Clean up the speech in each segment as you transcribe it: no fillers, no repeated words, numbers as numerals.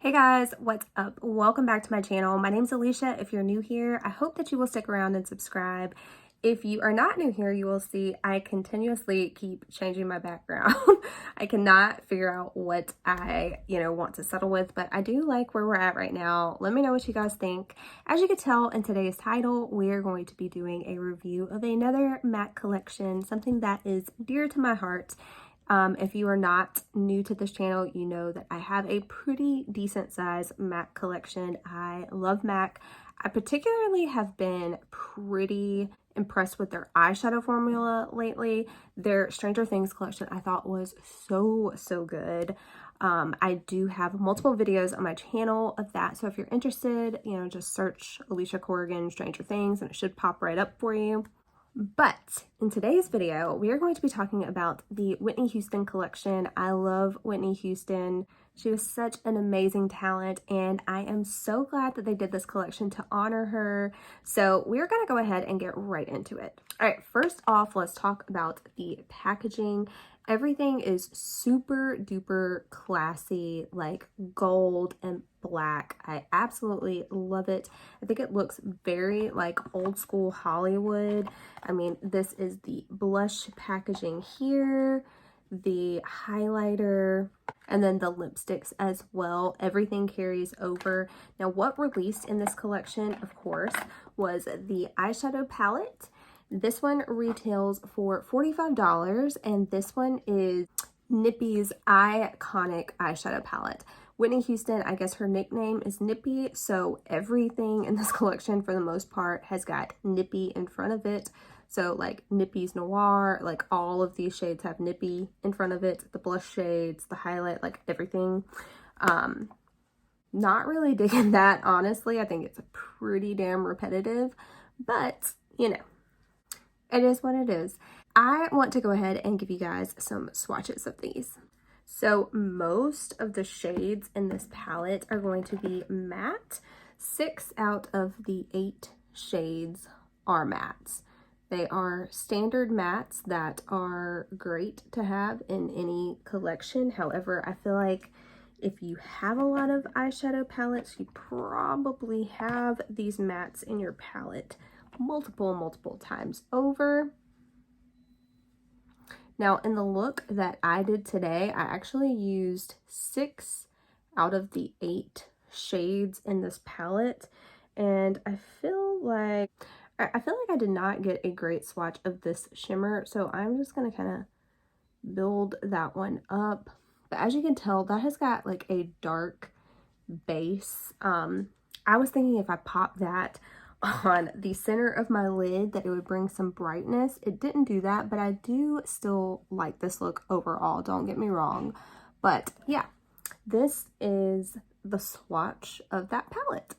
Hey guys, what's up? Welcome back to my channel. My name's Alicia. If you're new here, I hope that you will stick around and subscribe. If you are not new here, you will see I continuously keep changing my background. I cannot figure out what I, want to settle with, but I do like where we're at right now. Let me know what you guys think. As you can tell in today's title, we are going to be doing a review of another MAC collection, something that is dear to my heart. If you are not new to this channel, you know that I have a pretty decent size MAC collection. I love MAC. I particularly have been pretty impressed with their eyeshadow formula lately. Their Stranger Things collection I thought was so good. I do have multiple videos on my channel of that, so if you're interested, just search Alicia Corrigan Stranger Things and it should pop right up for you. But in today's video, we are going to be talking about the Whitney Houston collection. I love Whitney Houston. She was such an amazing talent, and I am so glad that they did this collection to honor her. So we're going to go ahead and get right into it. All right, first off, let's talk about the packaging. Everything is super duper classy, like gold and black. I absolutely love it. I think it looks very like old school Hollywood. I mean, this is the blush packaging here, the highlighter, and then the lipsticks as well. Everything carries over. Now, what released in this collection, of course, was the eyeshadow palette. This one retails for $45, and this one is Nippy's Eye-Conic eyeshadow palette. Whitney Houston, I guess her nickname is Nippy, so everything in this collection for the most part has got Nippy in front of it. So like Nippy's Noir, like all of these shades have Nippy in front of it. The blush shades, the highlight, like everything. Not really digging that, honestly. I think it's pretty damn repetitive, but it is what it is. I want to go ahead and give you guys some swatches of these. So most of the shades in this palette are going to be matte. 6 out of the 8 shades are mattes. They are standard mattes that are great to have in any collection. However, I feel like if you have a lot of eyeshadow palettes, you probably have these mattes in your palette multiple times over. Now, in the look that I did today, I actually used 6 out of the 8 shades in this palette, and I feel like I did not get a great swatch of this shimmer, so I'm just gonna kind of build that one up. But as you can tell, that has got like a dark base. I was thinking if I pop that on the center of my lid that it would bring some brightness. It didn't do that, but I do still like this look overall, don't get me wrong. But yeah, this is the swatch of that palette.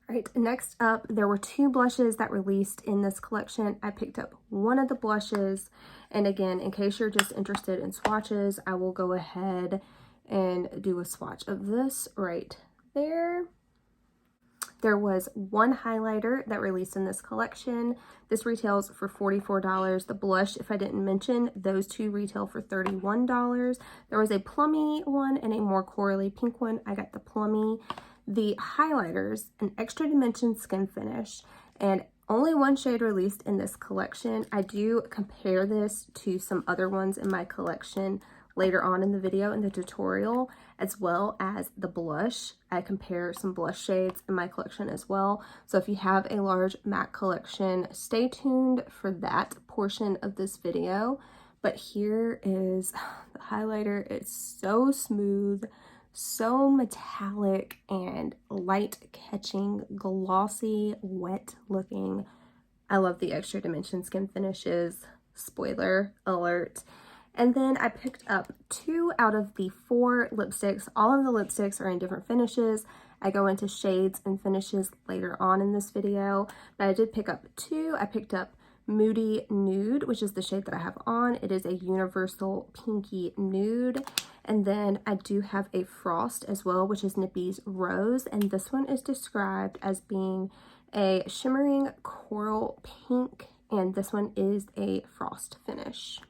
All right, next up, there were 2 blushes that released in this collection. I picked up one of the blushes, and again, in case you're just interested in swatches, I will go ahead and do a swatch of this right there. There was one highlighter that released in this collection. This retails for $44. The blush, if I didn't mention, those 2 retail for $31. There was a plummy one and a more corally pink one. I got the plummy. The highlighters, an extra dimension skin finish, and only 1 shade released in this collection. I do compare this to some other ones in my collection later on in the video in the tutorial, as well as the blush. I compare some blush shades in my collection as well. So if you have a large MAC collection, stay tuned for that portion of this video. But here is the highlighter. It's so smooth, so metallic and light catching, glossy, wet looking. I love the extra dimension skin finishes, spoiler alert. And then I picked up 2 out of the 4 lipsticks. All of the lipsticks are in different finishes. I go into shades and finishes later on in this video, but I did pick up 2. I picked up Moody Nude, which is the shade that I have on. It is a universal pinky nude. And then I do have a Frost as well, which is Nippy's Rose. And this one is described as being a shimmering coral pink. And this one is a frost finish.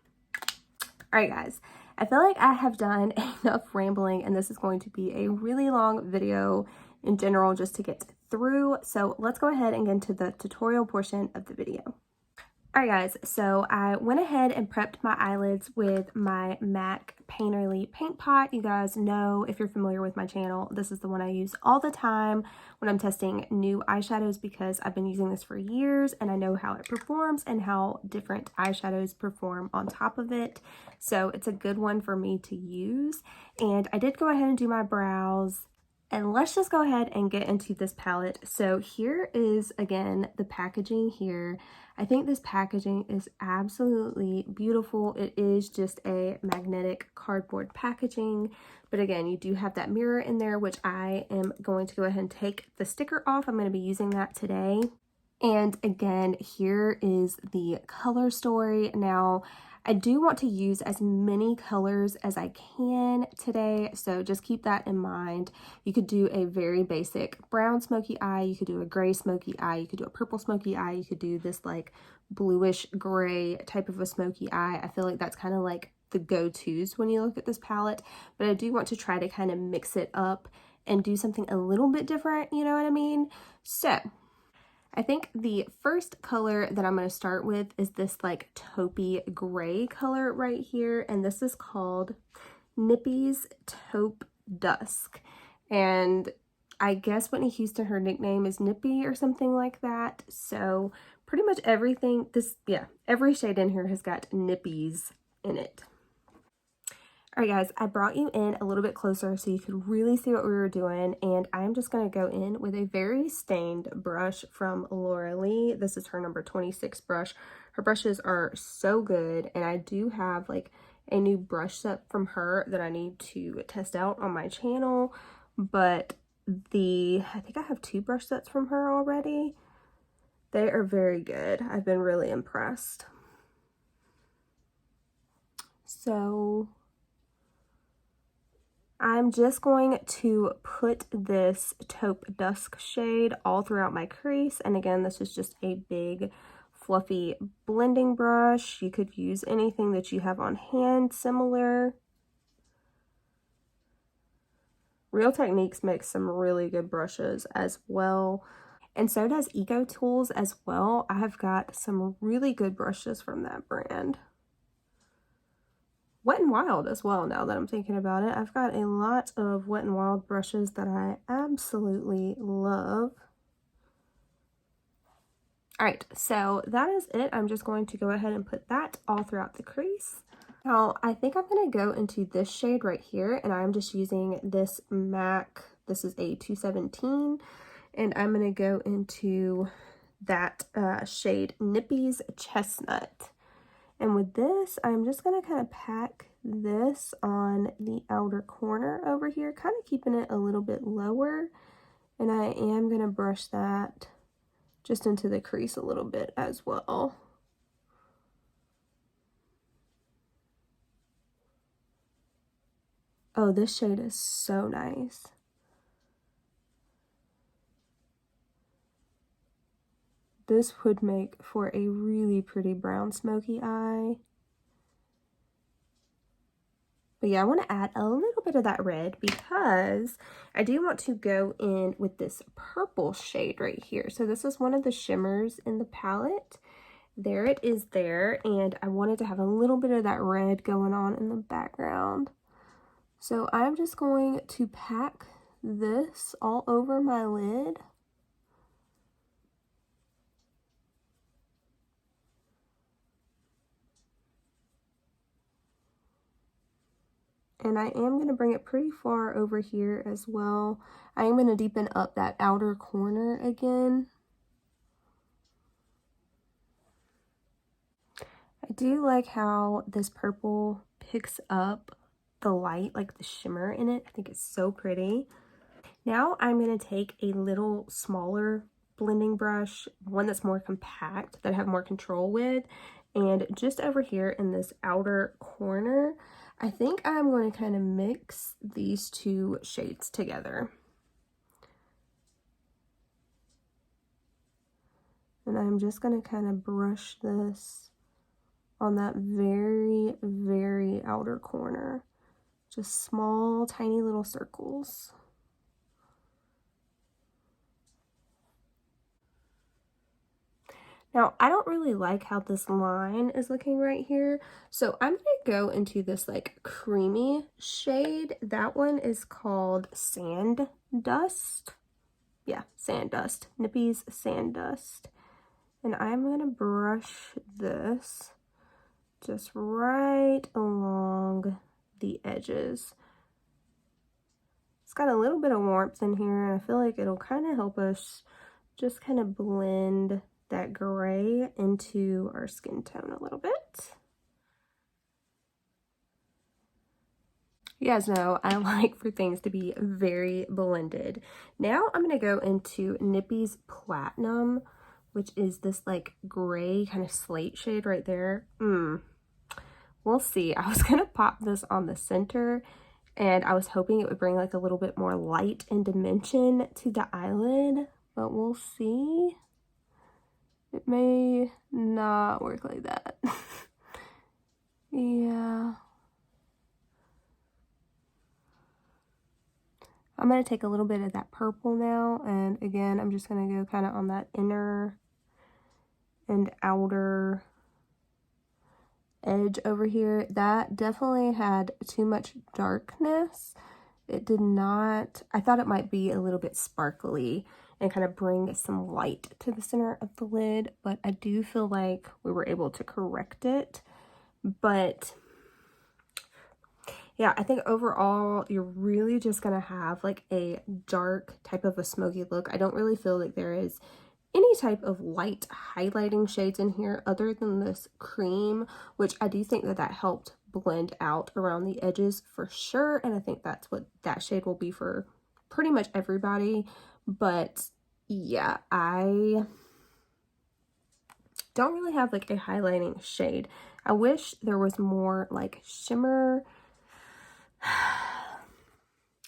All right, guys, I feel like I have done enough rambling, and this is going to be a really long video in general just to get through. So let's go ahead and get into the tutorial portion of the video. Alright guys, so I went ahead and prepped my eyelids with my MAC Painterly paint pot. You guys know, if you're familiar with my channel, this is the one I use all the time when I'm testing new eyeshadows because I've been using this for years and I know how it performs and how different eyeshadows perform on top of it. So it's a good one for me to use. And I did go ahead and do my brows. And let's just go ahead and get into this palette. So here is, again, the packaging here. I think this packaging is absolutely beautiful. It is just a magnetic cardboard packaging. But again, you do have that mirror in there, which I am going to go ahead and take the sticker off. I'm going to be using that today. And again, here is the color story. Now, I do want to use as many colors as I can today, so just keep that in mind. You could do a very basic brown smoky eye, you could do a gray smoky eye, you could do a purple smoky eye, you could do this like bluish gray type of a smoky eye. I feel like that's kind of like the go-tos when you look at this palette, but I do want to try to kind of mix it up and do something a little bit different, you know what I mean? So I think the first color that I'm going to start with is this like taupey gray color right here, and this is called Nippy's Taupe Dusk. And I guess Whitney Houston, her nickname is Nippy or something like that. So pretty much everything, every shade in here has got nippies in it. Alright guys, I brought you in a little bit closer so you could really see what we were doing, and I'm just going to go in with a very stained brush from Laura Lee. This is her number 26 brush. Her brushes are so good, and I do have like a new brush set from her that I need to test out on my channel, but I think I have 2 brush sets from her already. They are very good. I've been really impressed. So I'm just going to put this Taupe Dusk shade all throughout my crease. And again, this is just a big fluffy blending brush. You could use anything that you have on hand similar. Real Techniques makes some really good brushes as well. And so does Eco Tools as well. I have got some really good brushes from that brand. Wet n Wild as well, now that I'm thinking about it. I've got a lot of Wet n Wild brushes that I absolutely love. Alright, so that is it. I'm just going to go ahead and put that all throughout the crease. Now, I think I'm going to go into this shade right here, and I'm just using this MAC, this is a 217, and I'm going to go into that shade Nippy's Chestnut. And with this, I'm just going to kind of pack this on the outer corner over here, kind of keeping it a little bit lower. And I am going to brush that just into the crease a little bit as well. Oh, this shade is so nice. This would make for a really pretty brown smoky eye. But yeah, I want to add a little bit of that red because I do want to go in with this purple shade right here. So this is one of the shimmers in the palette. There it is there, and I wanted to have a little bit of that red going on in the background. So I'm just going to pack this all over my lid. And I am going to bring it pretty far over here as well. I am going to deepen up that outer corner again. I do like how this purple picks up the light, like the shimmer in it. I think it's so pretty. Now I'm going to take a little smaller blending brush, one that's more compact, that I have more control with, and just over here in this outer corner, I think I'm going to kind of mix these 2 shades together. And I'm just going to kind of brush this on that very, very outer corner. Just small, tiny little circles. Now, I don't really like how this line is looking right here, so I'm going to go into this like creamy shade. That one is called Sand Dust. Yeah, Sand Dust. Nippy's Sand Dust. And I'm going to brush this just right along the edges. It's got a little bit of warmth in here, and I feel like it'll kind of help us just kind of blend that gray into our skin tone a little bit. You guys know I like for things to be very blended. Now I'm going to go into Nippy's Platinum, which is this like gray kind of slate shade right there. We'll see. I was going to pop this on the center, and I was hoping it would bring like a little bit more light and dimension to the eyelid, but we'll see. It may not work like that. Yeah. I'm going to take a little bit of that purple now, and again, I'm just going to go kind of on that inner and outer edge over here. That definitely had too much darkness. It did not, I thought it might be a little bit sparkly and kind of bring some light to the center of the lid, but I do feel like we were able to correct it. But yeah, I think overall you're really just gonna have like a dark type of a smoky look. I don't really feel like there is any type of light highlighting shades in here other than this cream, which I do think that helped blend out around the edges for sure, and I think that's what that shade will be for pretty much everybody. But yeah, I don't really have like a highlighting shade. I wish there was more like shimmer.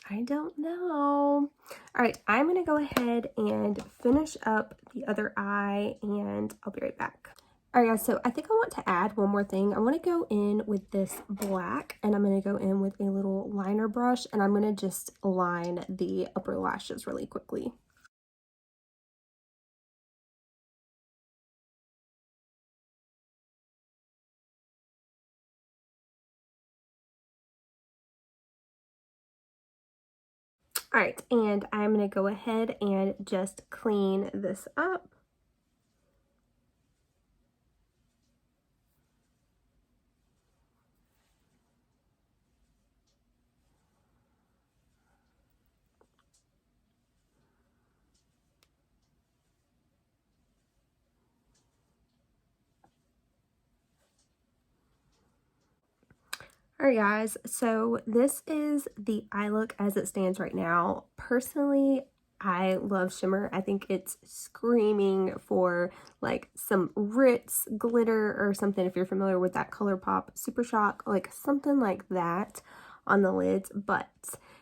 I don't know. All right, I'm gonna go ahead and finish up the other eye, and I'll be right back. All right, guys, so I think I want to add one more thing. I want to go in with this black, and I'm going to go in with a little liner brush, and I'm going to just line the upper lashes really quickly. All right, and I'm going to go ahead and just clean this up. All right, guys, so this is the eye look as it stands right now. Personally, I love shimmer. I think it's screaming for like some Ritz glitter or something, if you're familiar with that ColourPop Super Shock, like something like that on the lids, but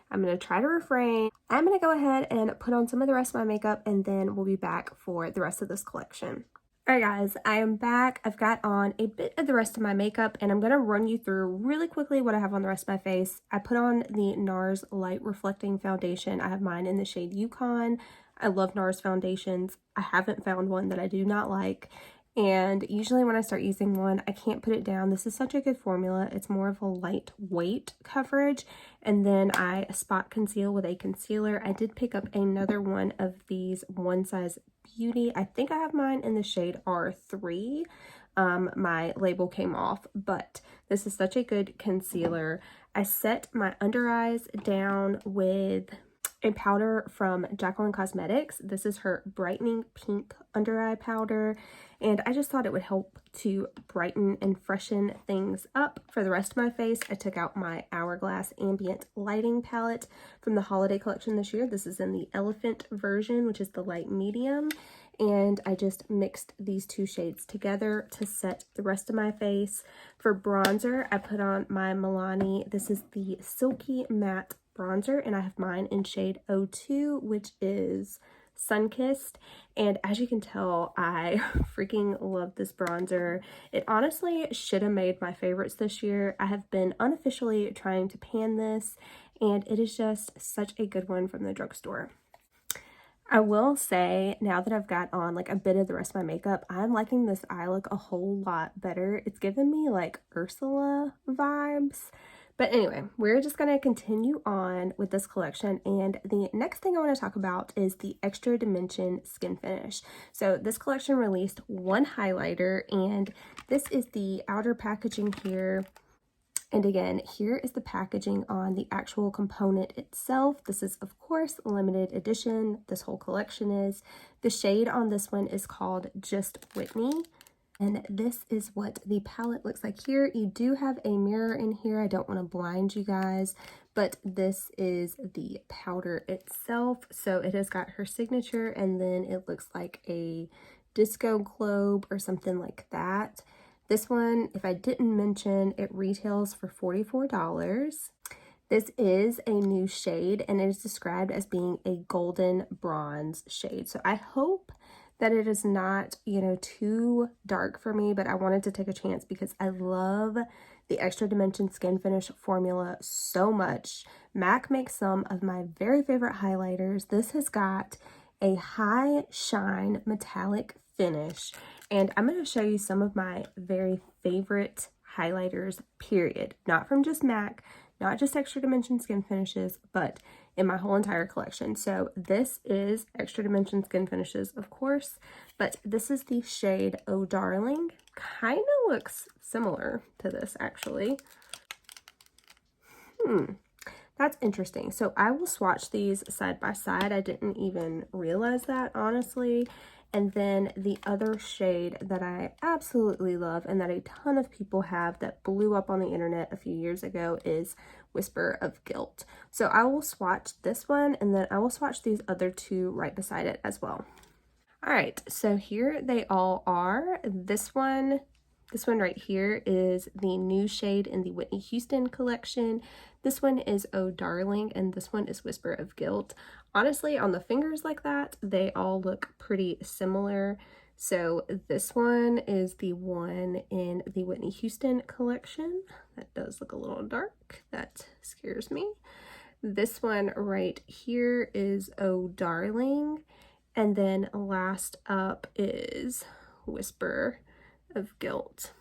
I'm going to try to refrain. I'm going to go ahead and put on some of the rest of my makeup, and then we'll be back for the rest of this collection. All right, guys, I am back. I've got on a bit of the rest of my makeup, and I'm going to run you through really quickly what I have on the rest of my face. I put on the NARS Light Reflecting Foundation. I have mine in the shade Yukon. I love NARS foundations. I haven't found one that I do not like, and usually when I start using one, I can't put it down. This is such a good formula. It's more of a lightweight coverage, and then I spot conceal with a concealer. I did pick up another one of these One Size Beauty. I think I have mine in the shade R3. My label came off, but this is such a good concealer. I set my under eyes down with a powder from Jacqueline Cosmetics. This is her brightening pink under eye powder, and I just thought it would help to brighten and freshen things up. For the rest of my face, I took out my Hourglass Ambient Lighting Palette from the holiday collection this year. This is in the Elephant version, which is the light medium, and I just mixed these two shades together to set the rest of my face. For bronzer, I put on my Milani. This is the Silky Matte bronzer, and I have mine in shade 02, which is Sunkissed, and as you can tell, I freaking love this bronzer. It honestly should have made my favorites this year. I have been unofficially trying to pan this, and it is just such a good one from the drugstore. I will say, now that I've got on like a bit of the rest of my makeup, I'm liking this eye look a whole lot better. It's giving me like Ursula vibes. But anyway, we're just going to continue on with this collection, and the next thing I want to talk about is the Extra Dimension Skin Finish. So this collection released one highlighter, and this is the outer packaging here. And again, here is the packaging on the actual component itself. This is, of course, limited edition. This whole collection is. The shade on this one is called Just Whitney. And this is what the palette looks like here. You do have a mirror in here. I don't want to blind you guys, but this is the powder itself. So it has got her signature, and then it looks like a disco globe or something like that. This one, if I didn't mention, it retails for $44. This is a new shade, and it is described as being a golden bronze shade. So I hope that it is not, you know, too dark for me, but I wanted to take a chance because I love the Extra Dimension Skin Finish formula so much. MAC makes some of my very favorite highlighters. This has got a high shine metallic finish, and I'm going to show you some of my very favorite highlighters, period. Not from just MAC, not just Extra Dimension Skin Finishes, but in my whole entire collection. So this is Extra Dimension Skin Finishes, of course, but this is the shade Oh Darling. Kind of looks similar to this, actually. That's interesting. So I will swatch these side by side. I didn't even realize that, honestly. And then the other shade that I absolutely love and that a ton of people have that blew up on the internet a few years ago is Whisper of Guilt. So I will swatch this one, and then I will swatch these other two right beside it as well. All right, so here they all are. This one right here is the new shade in the Whitney Houston collection. This one is Oh Darling, and this one is Whisper of Guilt. Honestly, on the fingers like that, they all look pretty similar. So this one is the one in the Whitney Houston collection. That does look a little dark. That scares me. This one right here is Oh Darling. And then last up is Whisper of Guilt.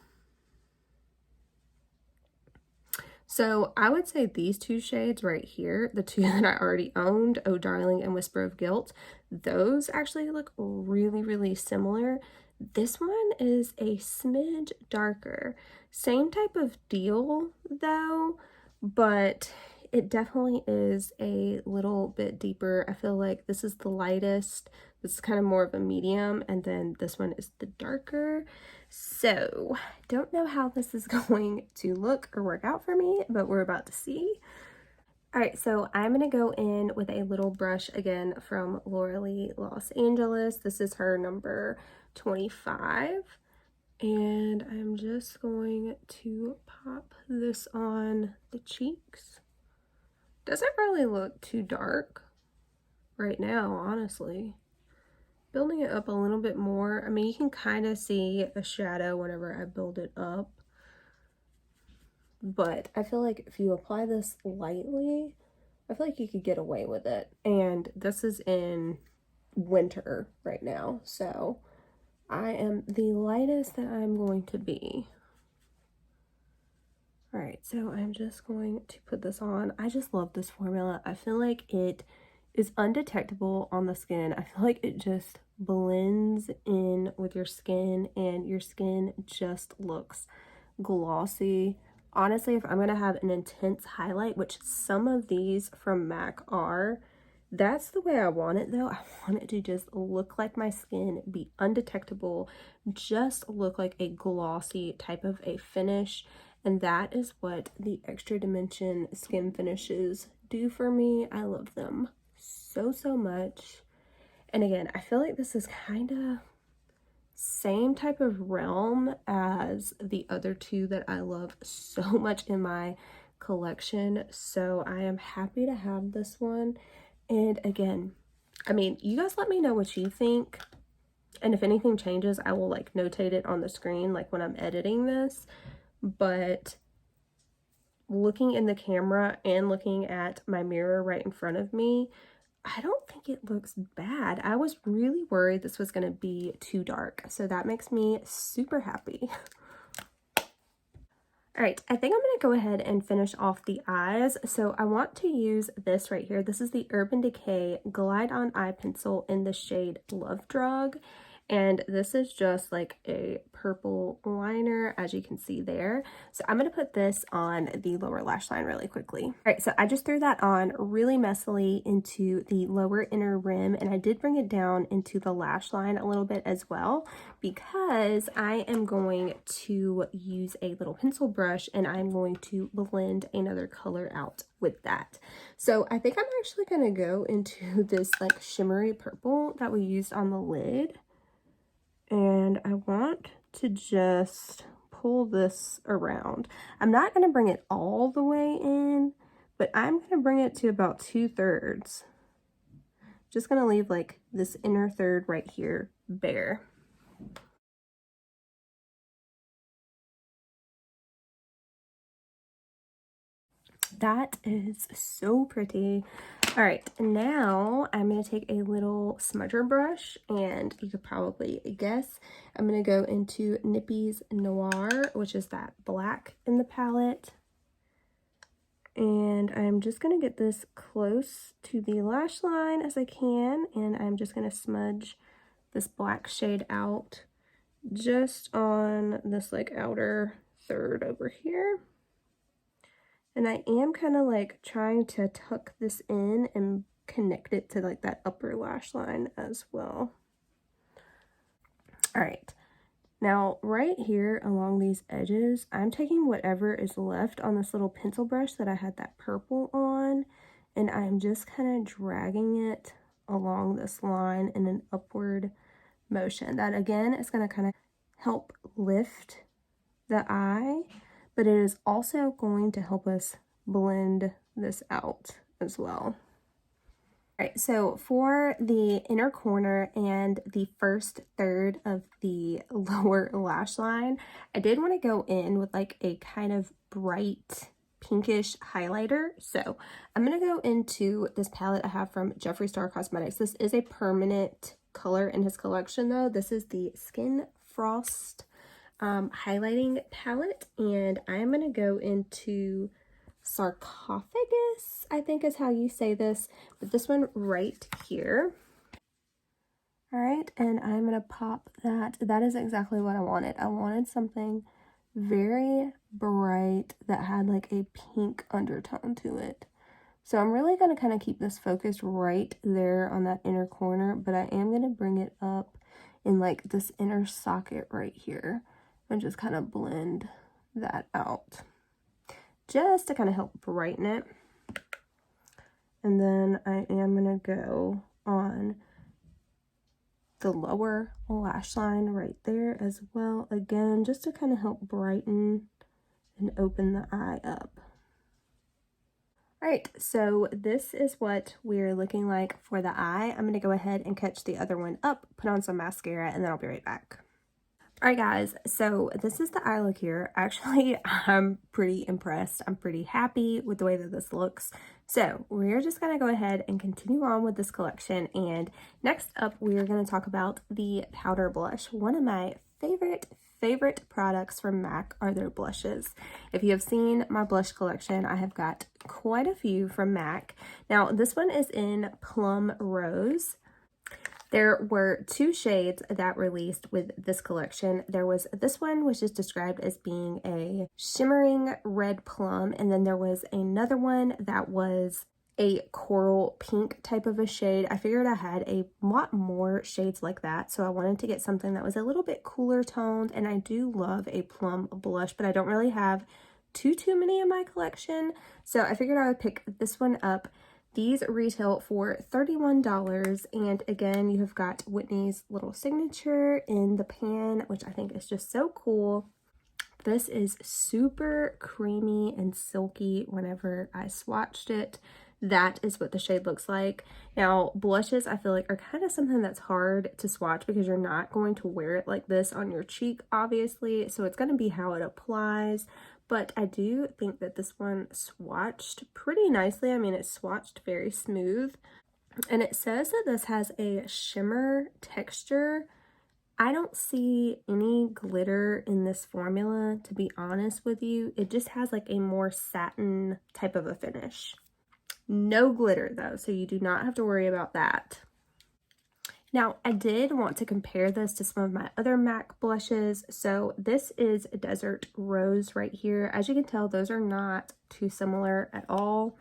So I would say these two shades right here, the two that I already owned, Oh Darling and Whisper of Guilt, those actually look really, really similar. This one is a smidge darker. Same type of deal though, but it definitely is a little bit deeper. I feel like this is the lightest. This is kind of more of a medium, and then this one is the darker. So don't know how this is going to look or work out for me, but we're about to see. All right, so I'm gonna go in with a little brush again from Laura Lee Los Angeles. This is her number 25. And I'm just going to pop this on the cheeks. Doesn't really look too dark right now, honestly. Building it up a little bit more. I mean, you can kind of see a shadow whenever I build it up. But I feel like if you apply this lightly, I feel like you could get away with it. And this is in winter right now, so I am the lightest that I'm going to be. All right, so I'm just going to put this on. I just love this formula. I feel like it is undetectable on the skin. I feel like it just blends in with your skin, and your skin just looks glossy. Honestly, if I'm gonna have an intense highlight, which some of these from MAC are, that's the way I want it though. I want it to just look like my skin, be undetectable, just look like a glossy type of a finish. And that is what the Extra Dimension Skin Finishes do for me. I love them so, so much. And again, I feel like this is kind of same type of realm as the other two that I love so much in my collection. So I am happy to have this one. And again, I mean, you guys let me know what you think. And if anything changes, I will like notate it on the screen, like when I'm editing this. But looking in the camera and looking at my mirror right in front of me, I don't think it looks bad. I was really worried this was going to be too dark. So that makes me super happy. All right, I think I'm going to go ahead and finish off the eyes. So I want to use this right here. This is the Urban Decay Glide On Eye Pencil in the shade Love Drug. And this is just like a purple liner, as you can see there. So I'm going to put this on the lower lash line really quickly. All right, so I just threw that on really messily into the lower inner rim, and I did bring it down into the lash line a little bit as well, because I am going to use a little pencil brush and I'm going to blend another color out with that. So I think I'm actually going to go into this like shimmery purple that we used on the lid. And I want to just pull this around. I'm not going to bring it all the way in, but I'm going to bring it to about 2/3. Just going to leave like this inner third right here bare. That is so pretty. All right, now I'm going to take a little smudger brush, and you could probably guess I'm going to go into Nippy's Noir, which is that black in the palette. And I'm just going to get this close to the lash line as I can, and I'm just going to smudge this black shade out just on this like outer third over here. And I am kind of like trying to tuck this in and connect it to like that upper lash line as well. All right, now right here along these edges, I'm taking whatever is left on this little pencil brush that I had that purple on, and I'm just kind of dragging it along this line in an upward motion. That again is going to kind of help lift the eye, but it is also going to help us blend this out as well. All right, so for the inner corner and the first third of the lower lash line, I did want to go in with like a kind of bright pinkish highlighter. So I'm going to go into this palette I have from Jeffree Star Cosmetics. This is a permanent color in his collection though. This is the Skin Frost highlighting palette, and I'm going to go into Sarcophagus, I think is how you say this, but this one right here. All right, and I'm going to pop that. That is exactly what I wanted. I wanted something very bright that had like a pink undertone to it. So I'm really going to kind of keep this focused right there on that inner corner, but I am going to bring it up in like this inner socket right here and just kind of blend that out, just to kind of help brighten it. And then I am going to go on the lower lash line right there as well, again, just to kind of help brighten and open the eye up. All right, so this is what we're looking like for the eye. I'm going to go ahead and catch the other one up, put on some mascara, and then I'll be right back. All right, guys, so this is the eye look here. Actually, I'm pretty impressed. I'm pretty happy with the way that this looks. So we're just going to go ahead and continue on with this collection. And next up, we're going to talk about the powder blush. One of my favorite products from MAC are their blushes. If you have seen my blush collection, I have got quite a few from MAC. Now, this one is in Plum Rose. There were two shades that released with this collection. There was this one, which is described as being a shimmering red plum, and then there was another one that was a coral pink type of a shade. I figured I had a lot more shades like that, so I wanted to get something that was a little bit cooler toned, and I do love a plum blush, but I don't really have too many in my collection, so I figured I would pick this one up. These retail for $31, and again, you have got Whitney's little signature in the pan, which I think is just so cool. This is super creamy and silky whenever I swatched it. that is what the shade looks like. Now, blushes I feel like are kind of something that's hard to swatch because you're not going to wear it like this on your cheek, obviously. So it's going to be how it applies. But I do think that this one swatched pretty nicely. I mean, it swatched very smooth. And it says that this has a shimmer texture. I don't see any glitter in this formula, to be honest with you. It just has like a more satin type of a finish. No glitter though, so you do not have to worry about that. Now, I did want to compare this to some of my other MAC blushes. So this is Desert Rose right here. As you can tell, those are not too similar at all.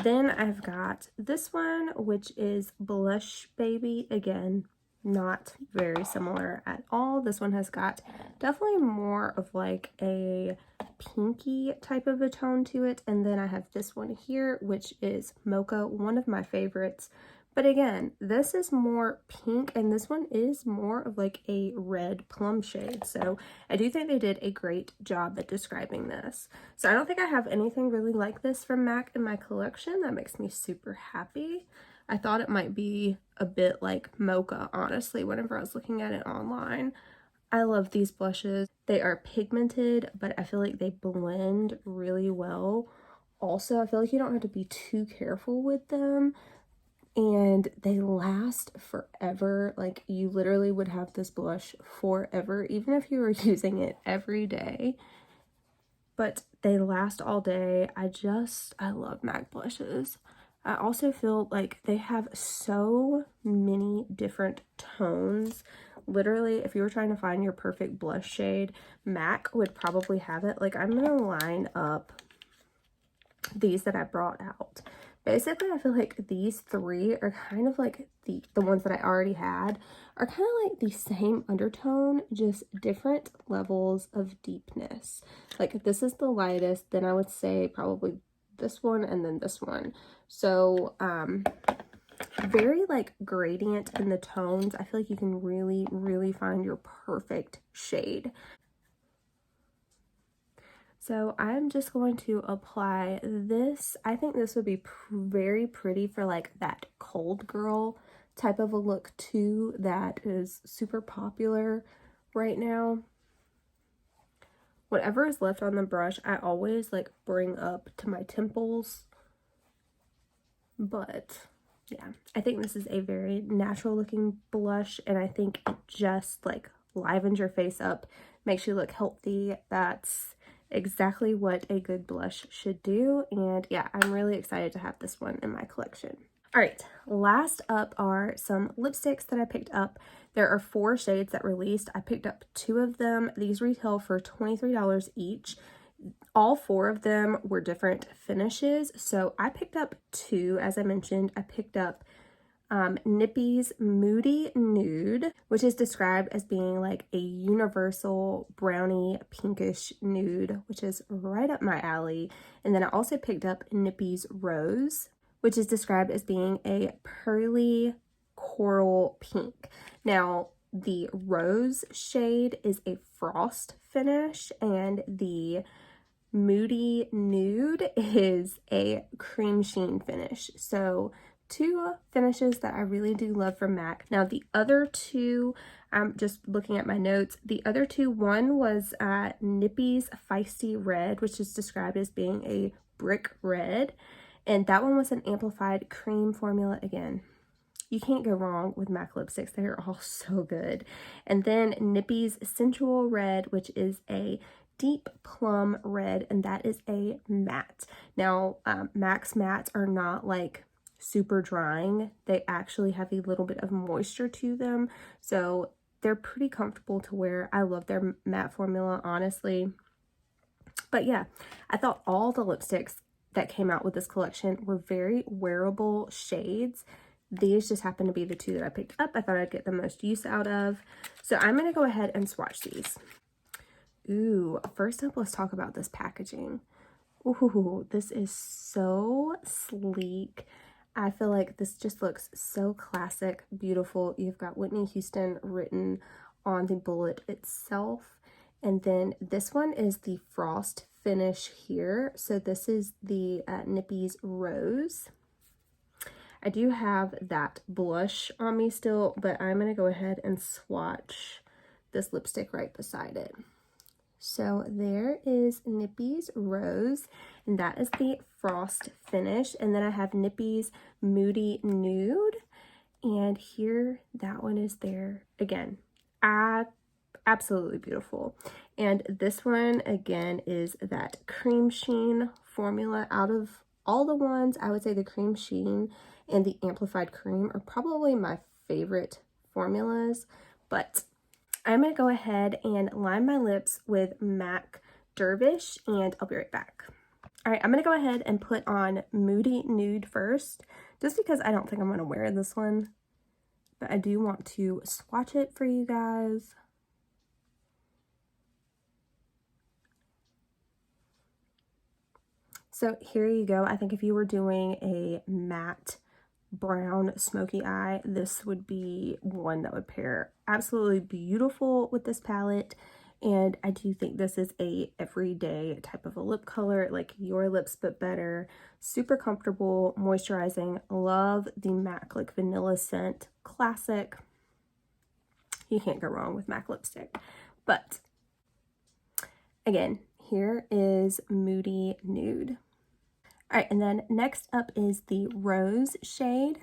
Then I've got this one, which is Blush Baby. Again, not very similar at all. This one has got definitely more of like a pinky type of a tone to it. And then I have this one here, which is Mocha, one of my favorites. But again, this is more pink and this one is more of like a red plum shade. So I do think they did a great job at describing this. So I don't think I have anything really like this from MAC in my collection. That makes me super happy. I thought it might be a bit like Mocha, honestly, whenever I was looking at it online. I love these blushes. They are pigmented, but I feel like they blend really well. Also, I feel like you don't have to be too careful with them. And they last forever. Like, you literally would have this blush forever, even if you were using it every day. But they last all day. I love MAC blushes. I also feel like they have so many different tones. Literally, if you were trying to find your perfect blush shade, MAC would probably have it. Like, I'm gonna line up these that I brought out. Basically, I feel like these three are kind of like the ones that I already had are kind of like the same undertone, just different levels of deepness. Like, this is the lightest, then I would say probably this one and then this one. So very like gradient in the tones. I feel like you can really find your perfect shade. So I'm just going to apply this. I think this would be very pretty for like that cold girl type of a look too that is super popular right now. Whatever is left on the brush, I always like bring up to my temples. But yeah, I think this is a very natural looking blush, and I think it just like livens your face up, makes you look healthy. That's exactly what a good blush should do. And yeah, I'm really excited to have this one in my collection. All right, last up are some lipsticks that I picked up. There are 4 shades that released. I picked up 2 of them. These retail for $23 each. All 4 of them were different finishes. So I picked up 2, as I mentioned. I picked up Nippy's Moody Nude, which is described as being like a universal brownie pinkish nude, which is right up my alley. And then I also picked up Nippy's Rose, which is described as being a pearly coral pink. Now, the rose shade is a frost finish, and the Moody Nude is a cream sheen finish. So 2 finishes that I really do love from MAC. Now the other 2, I'm just looking at my notes. The other 2, one was Nippy's Feisty Red, which is described as being a brick red. And that one was an amplified cream formula again. You can't go wrong with MAC lipsticks. They are all so good. And then Nippy's Sensual Red, which is a deep plum red, and that is a matte. Now, MAC's mattes are not like super drying. They actually have a little bit of moisture to them, so they're pretty comfortable to wear. I love their matte formula, honestly. But yeah, I thought all the lipsticks that came out with this collection were very wearable shades. These just happen to be the 2 that I picked up. I thought I'd get the most use out of. So I'm going to go ahead and swatch these. Ooh, first up, let's talk about this packaging. Ooh, this is so sleek. I feel like this just looks so classic, beautiful. You've got Whitney Houston written on the bullet itself. And then this one is the frost finish here. So this is the Nippy's Rose. I do have that blush on me still, but I'm going to go ahead and swatch this lipstick right beside it. So there is Nippy's Rose, and that is the Frost finish. And then I have Nippy's Moody Nude, and here, that one is there again. Absolutely beautiful. And this one, again, is that Cream Sheen formula. Out of all the ones, I would say the Cream Sheen and the Amplified Cream are probably my favorite formulas, but I'm going to go ahead and line my lips with MAC Dervish, and I'll be right back. All right, I'm going to go ahead and put on Moody Nude first, just because I don't think I'm going to wear this one, but I do want to swatch it for you guys. So here you go. I think if you were doing a matte brown smoky eye, this would be one that would pair absolutely beautiful with this palette. And I do think this is a everyday type of a lip color, like your lips but better. Super comfortable, moisturizing. Love the MAC like vanilla scent, classic. You can't go wrong with MAC lipstick. But again, here is Moody Nude. All right, and then next up is the Rose shade.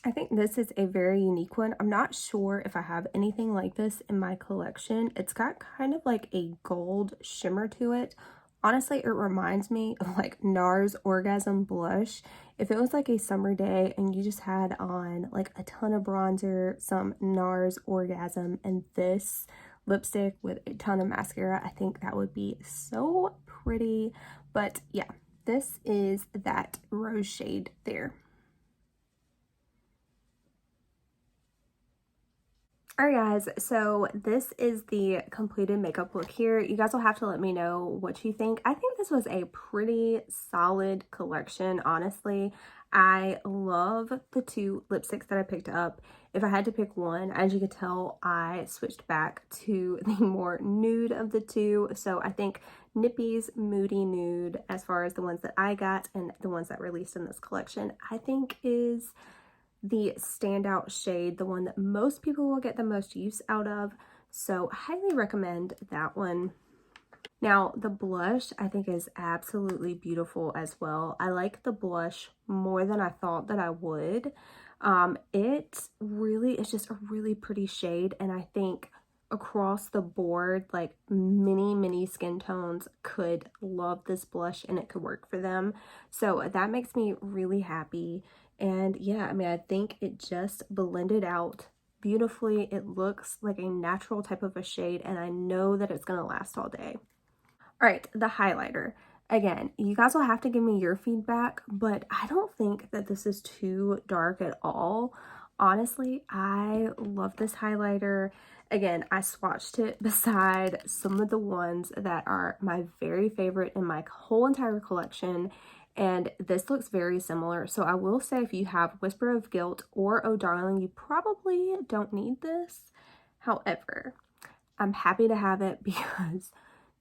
I think this is a very unique one. I'm not sure if I have anything like this in my collection. It's got kind of like a gold shimmer to it. Honestly, it reminds me of like NARS Orgasm Blush. If it was like a summer day and you just had on like a ton of bronzer, some NARS Orgasm, and this lipstick with a ton of mascara, I think that would be so pretty. But yeah, this is that rose shade there. Alright guys, so this is the completed makeup look here. You guys will have to let me know what you think. I think this was a pretty solid collection, honestly. I love the two lipsticks that I picked up. If I had to pick one, as you could tell, I switched back to the more nude of the two. So I think Nippy's Moody Nude, as far as the ones that I got and the ones that released in this collection, I think is the standout shade, the one that most people will get the most use out of. So highly recommend that one. Now the blush I think is absolutely beautiful as well. I like the blush more than I thought that I would. It really is just a really pretty shade, and I think across the board, like many skin tones could love this blush and it could work for them. So that makes me really happy. And yeah, I mean, I think it just blended out beautifully. It looks like a natural type of a shade, and I know that it's gonna last all day. All right, the highlighter. Again, you guys will have to give me your feedback, but I don't think that this is too dark at all. Honestly, I love this highlighter. Again, I swatched it beside some of the ones that are my very favorite in my whole entire collection, and this looks very similar. So I will say, if you have Whisper of Guilt or Oh Darling, you probably don't need this. However, I'm happy to have it because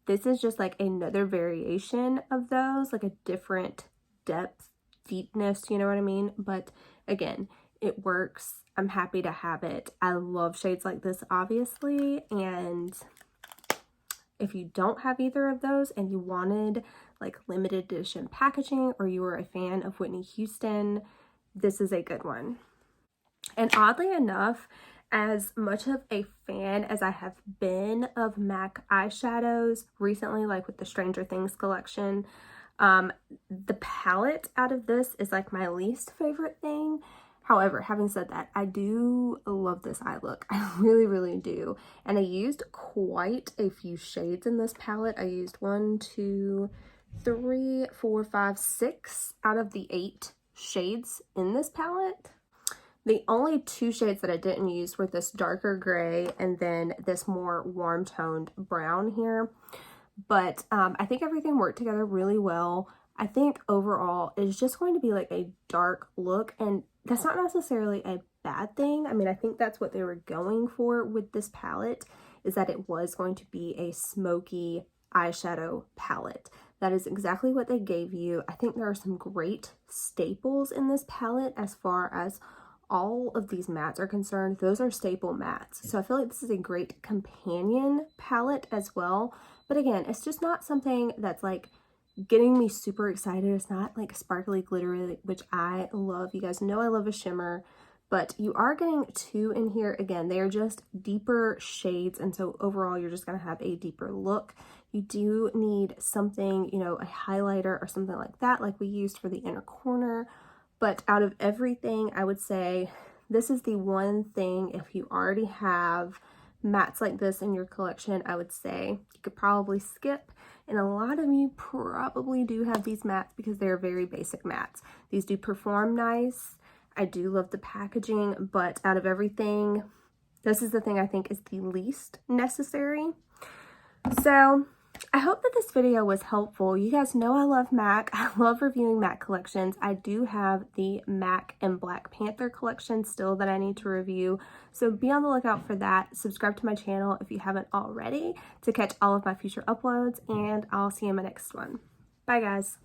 this is just like another variation of those, like a different depth, deepness, you know what I mean? But again, it works. I'm happy to have it. I love shades like this, obviously, and if you don't have either of those and you wanted like limited edition packaging, or you were a fan of Whitney Houston, this is a good one. And oddly enough, as much of a fan as I have been of MAC eyeshadows recently, like with the Stranger Things collection, the palette out of this is like my least favorite thing. However, having said that, I do love this eye look. I really do. And I used quite a few shades in this palette. I used 1, 2, 3, 4, 5, 6 out of the 8 shades in this palette. The only 2 shades that I didn't use were this darker gray and then this more warm toned brown here. But I think everything worked together really well. I think overall it's just going to be like a dark look, and that's not necessarily a bad thing. I mean, I think that's what they were going for with this palette, is that it was going to be a smoky eyeshadow palette. That is exactly what they gave you. I think there are some great staples in this palette as far as all of these mattes are concerned. Those are staple mattes. So I feel like this is a great companion palette as well. But again, it's just not something that's like getting me super excited. It's not like sparkly glittery, which I love. You guys know I love a shimmer, but you are getting two in here. Again, they are just deeper shades, and so overall you're just going to have a deeper look. You do need something, you know, a highlighter or something like that, like we used for the inner corner. But out of everything, I would say this is the one thing, if you already have mattes like this in your collection, I would say you could probably skip. And a lot of you probably do have these mattes because they're very basic mattes. These do perform nice. I do love the packaging, but out of everything, this is the thing I think is the least necessary. So I hope that this video was helpful. You guys know I love MAC. I love reviewing MAC collections. I do have the MAC and Black Panther collection still that I need to review. So be on the lookout for that. Subscribe to my channel if you haven't already to catch all of my future uploads, and I'll see you in my next one. Bye guys.